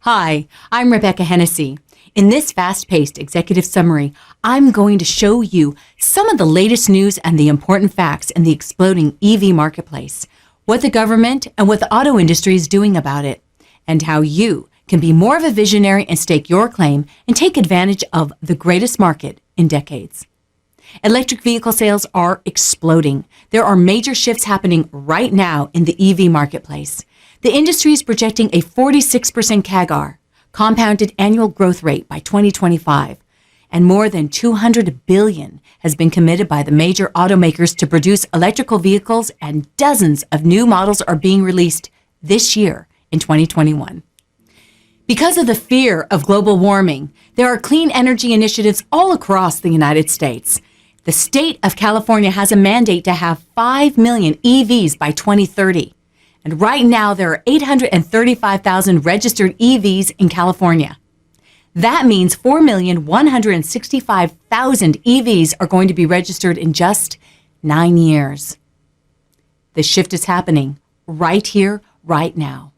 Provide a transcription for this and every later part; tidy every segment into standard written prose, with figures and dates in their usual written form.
Hi, I'm Rebecca Hennessy. In this fast-paced executive summary, I'm going to show you some of the latest news and the important facts in the exploding EV marketplace, what the government and what the auto industry is doing about it, and how you can be more of a visionary and stake your claim and take advantage of the greatest market in decades. Electric vehicle sales are exploding. There are major shifts happening right now in the EV marketplace. The industry is projecting a 46% CAGR, compounded annual growth rate by 2025, and more than $200 billion has been committed by the major automakers to produce electrical vehicles, and dozens of new models are being released this year in 2021. Because of the fear of global warming, there are clean energy initiatives all across the United States. The state of California has a mandate to have 5 million EVs by 2030. And right now, there are 835,000 registered EVs in California. That means 4,165,000 EVs are going to be registered in just 9 years. The shift is happening right here, right now.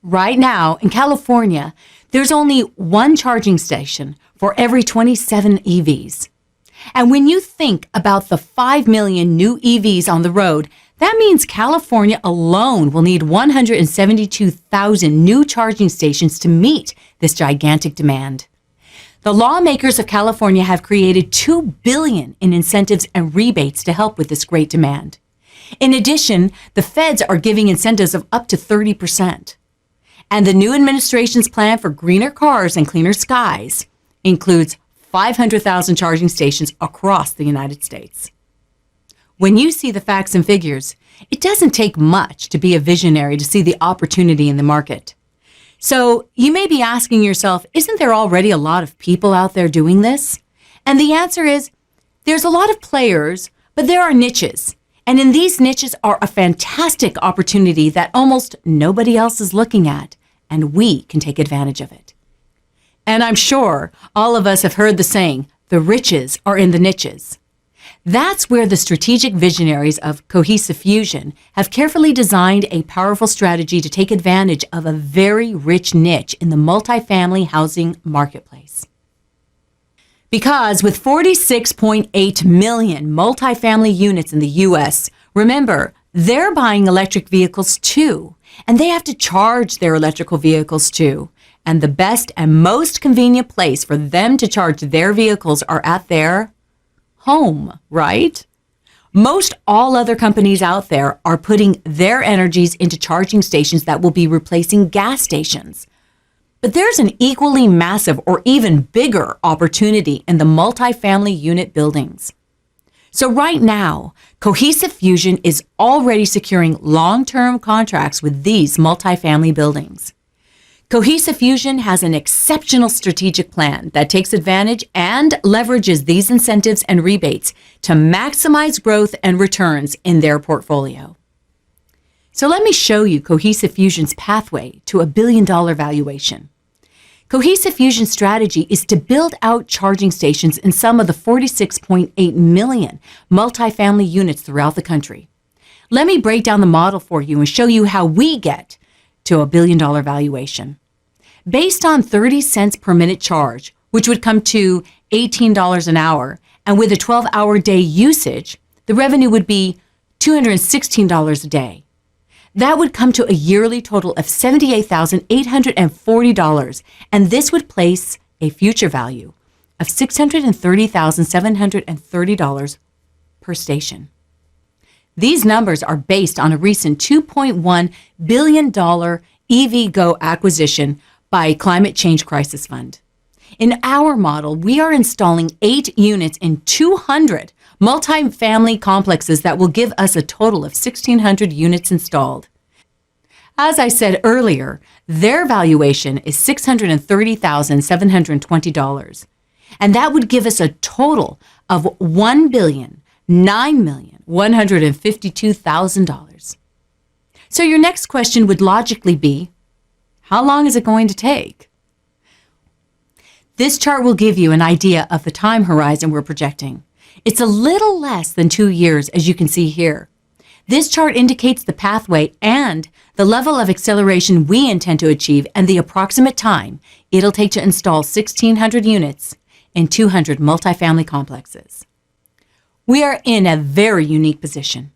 Right now, in California, there's only one charging station for every 27 EVs. And when you think about the 5 million new EVs on the road, that means California alone will need 172,000 new charging stations to meet this gigantic demand. The lawmakers of California have created $2 billion in incentives and rebates to help with this great demand. In addition, the feds are giving incentives of up to 30%. And the new administration's plan for greener cars and cleaner skies includes 500,000 charging stations across the United States. When you see the facts and figures, it doesn't take much to be a visionary to see the opportunity in the market. So you may be asking yourself, isn't there already a lot of people out there doing this? And the answer is, there's a lot of players, but there are niches. And in these niches are a fantastic opportunity that almost nobody else is looking at, and we can take advantage of it. And I'm sure all of us have heard the saying, the riches are in the niches. That's where the strategic visionaries of Cohesive Fusion have carefully designed a powerful strategy to take advantage of a very rich niche in the multifamily housing marketplace. Because with 46.8 million multifamily units in the U.S., remember, they're buying electric vehicles too, and they have to charge their electrical vehicles too. And the best and most convenient place for them to charge their vehicles are at their home, right? Most all other companies out there are putting their energies into charging stations that will be replacing gas stations. But there's an equally massive or even bigger opportunity in the multifamily unit buildings. So right now, Cohesive Fusion is already securing long-term contracts with these multifamily buildings. Cohesive Fusion has an exceptional strategic plan that takes advantage and leverages these incentives and rebates to maximize growth and returns in their portfolio. So let me show you Cohesive Fusion's pathway to a $1 billion valuation. Cohesive Fusion's strategy is to build out charging stations in some of the 46.8 million multifamily units throughout the country. Let me break down the model for you and show you how we get to a $1 billion valuation. Based on 30 cents per minute charge, which would come to $18 an hour, and with a 12-hour day usage, the revenue would be $216 a day. That would come to a yearly total of $78,840, and this would place a future value of $630,730 per station. These numbers are based on a recent $2.1 billion EVgo acquisition by Climate Change Crisis Fund. In our model, we are installing 8 units in 200 multifamily complexes that will give us a total of 1,600 units installed. As I said earlier, their valuation is $630,720, and that would give us a total of $1,009,152,000. So your next question would logically be, how long is it going to take? This chart will give you an idea of the time horizon we're projecting. It's a little less than 2 years, as you can see here. This chart indicates the pathway and the level of acceleration we intend to achieve and the approximate time it'll take to install 1,600 units in 200 multifamily complexes. We are in a very unique position.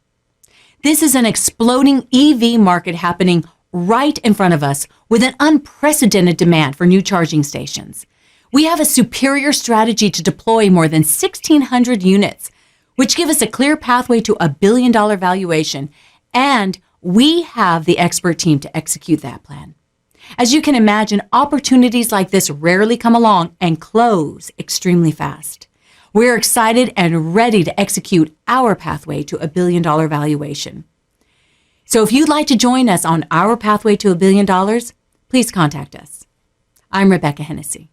This is an exploding EV market happening right in front of us with an unprecedented demand for new charging stations. We have a superior strategy to deploy more than 1,600 units, which give us a clear pathway to $1 billion valuation, and we have the expert team to execute that plan. As you can imagine, opportunities like this rarely come along and close extremely fast. We're excited and ready to execute our pathway to $1 billion valuation. So if you'd like to join us on our pathway to $1 billion, please contact us. I'm Rebecca Hennessy.